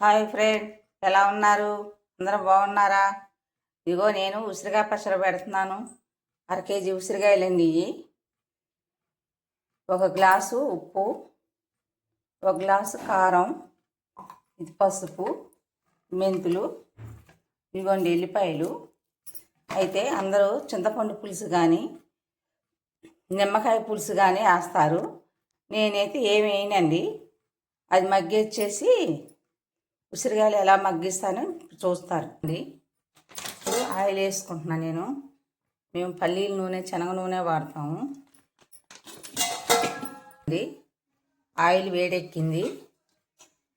Hi friend, ఎలా ఉన్నారు? అందరూ బాగున్నారా? ఇదిగో నేను ఉసిరికాయ పచ్చడి పెడుతున్నాను. 1/2 కేజీ ఉసిరికాయలండి ఇవి. 1 గ్లాసు ఉప్పు, 1 గ్లాసు కారం, ఇది పసుపు, మెంతులు, ఇదిగోండి ఎల్లిపాయలు. అయితే అందరూ చింతపండు పులుసు కానీ నిమ్మకాయ పులుసు కానీ వేస్తారు. నేనైతే ఏమి వేయనండి. అది మగ్గేసేసి ఉసిరికాయలు ఎలా మగ్గిస్తానో చూస్తారు అండి. ఇప్పుడు ఆయిల్ వేసుకుంటున్నాను. మేము పల్లీల నూనె, శనగ నూనె వాడతాము. ఆయిల్ వేడెక్కింది.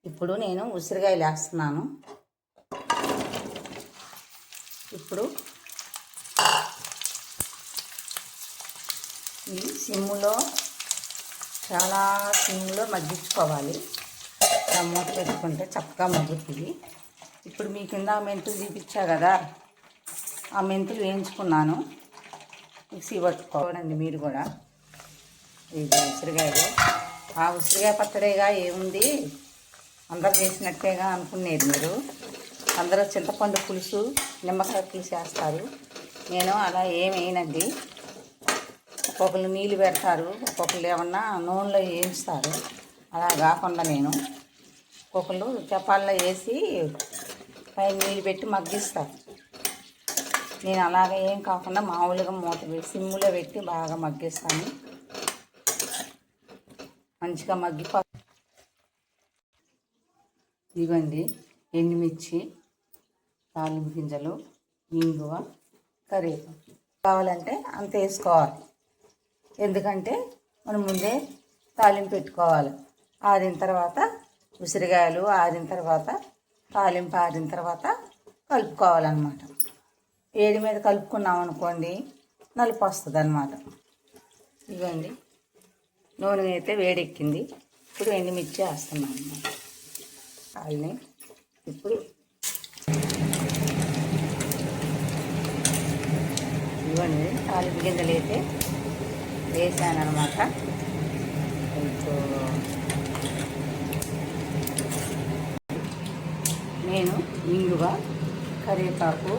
ఇప్పుడు నేను ఉసిరికాయలు వేస్తున్నాను. ఇప్పుడు ఈ సిమ్ములో చాలా సిమ్ములో మగ్గించుకోవాలి. మూత పెట్టుకుంటే చక్కగా మగ్గుతుంది. ఇప్పుడు మీ కింద మెంతులు చూపించా కదా, ఆ మెంతులు వేయించుకున్నాను. మిక్సీ పట్టుకోవాలండి మీరు కూడా. ఇది ఉసిరికాయలు. ఆ ఉసిరికాయ పచ్చడిగా ఏముంది, అందరు చేసినట్టేగా అనుకునేది మీరు. అందరూ చింతపండు పులుసు, నిమ్మకాయ పులుసు వేస్తారు. నేను అలా ఏమేయనండి. ఒక్కొక్కరు నీళ్ళు పెడతారు, ఒక్కొక్కరు ఏమన్నా నూనెలో వేయించుతారు. అలా కాకుండా నేను ఒక్కొక్కరు చపాల్లో వేసి పైన నీళ్ళు పెట్టి మగ్గిస్తారు. నేను అలాగే ఏం కాకుండా మామూలుగా మూత పెట్టి సిమ్ములో పెట్టి బాగా మగ్గిస్తాను. మంచిగా ఇవ్వండి ఎండుమిర్చి, తాలింపు గింజలు, ఇంగువ, కరివేపాకు. కావాలంటే అంత వేసుకోవాలి. ఎందుకంటే మనం ముందే తాలింపు పెట్టుకోవాలి. ఆరిన తర్వాత ఉసిరికాయలు ఆరిన తర్వాత తాలింపు ఆరిన తర్వాత కలుపుకోవాలన్నమాట. వేడి మీద కలుపుకున్నాం అనుకోండి, నలుపు వస్తుంది అన్నమాట. ఇవ్వండి నూనె అయితే వేడెక్కింది. ఇప్పుడు ఎండుమిర్చి వేస్తున్నాం అన్నమాట. కాయని ఇప్పుడు ఇవ్వండి తాలింపు గింజలు అయితే వేసాను అనమాట. నేను ఇంగువ, కరివేపాకు,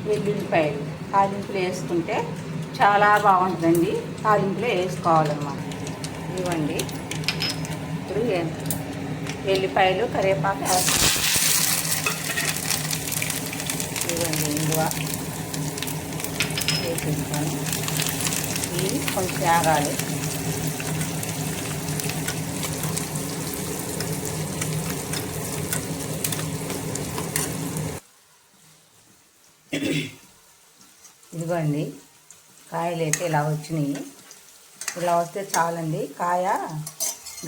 వెల్లుల్లిపాయలు తాలింపులు వేసుకుంటే చాలా బాగుంటుందండి. తాలింపులో వేసుకోవాలన్నమాట. ఇవ్వండి ఇప్పుడు వెల్లిపాయలు, కరివేపాకు వేస్తాను. ఇవ్వండి ఇంగువ వేసేస్తాను. ఇవి కొంచెం ఆగాలి. ఇదిగోండి కాయలు అయితే ఇలా వచ్చినాయి. ఇలా వస్తే చాలండి. కాయ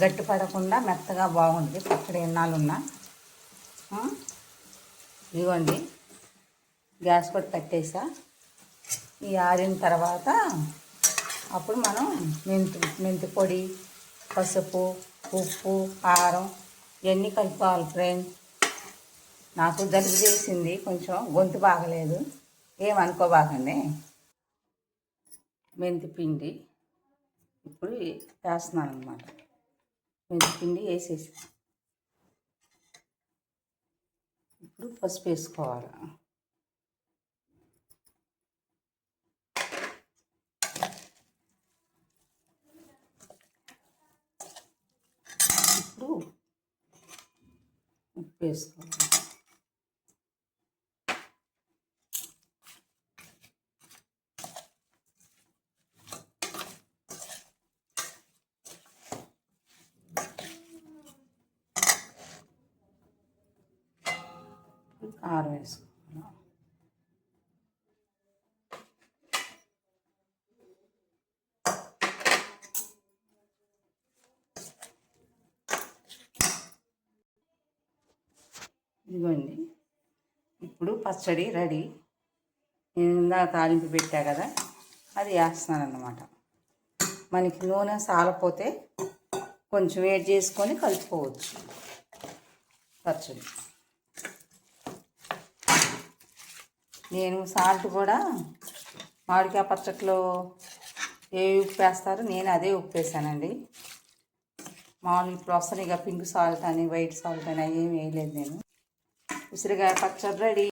గట్టి పడకుండా మెత్తగా బాగుంటుంది పచ్చడి ఎన్నాళ్ళున్నా. ఇదిగోండి గ్యాస్ పొట్టు కట్టేసా. ఈ ఆరిన తర్వాత అప్పుడు మనం మెంతి పొడి, పసుపు, ఉప్పు, కారం ఇవన్నీ కలుపుకోవాలి ఫ్రెండ్. నాకు జలుబు చేసింది, కొంచెం గొంతు బాగలేదు, ఏమనుకోబాకండి. మెంతి పిండి ఇప్పుడు వేస్తున్నాను అన్నమాట. మెంతి పిండి వేసేసి ఇప్పుడు పసుపు వేసుకోవాలి. ఇప్పుడు ఉప్పు వేసుకోవాలి. కారం వేసుకోవాలి. ఇదిగోండి ఇప్పుడు పచ్చడి రెడీ. నేను ఇందాక తాలింపు పెట్టా కదా, అది వేస్తున్నాను అన్నమాట. మనకి నూనె సాలపోతే కొంచెం వేడి చేసుకొని కలుపుకోవచ్చు పచ్చడి. నేను సాల్ట్ కూడా మామిడికాయ పచ్చట్లో ఏ ఉప్పు వేస్తారో నేను అదే ఉప్పు వేసానండి. మామూలు ఇప్పుడు వస్తాను ఇక పింక్ సాల్ట్ అని వైట్ సాల్ట్ అని అవి ఏమి వేయలేదు నేను. ఉసిరికాయ పచ్చడి రెడీ.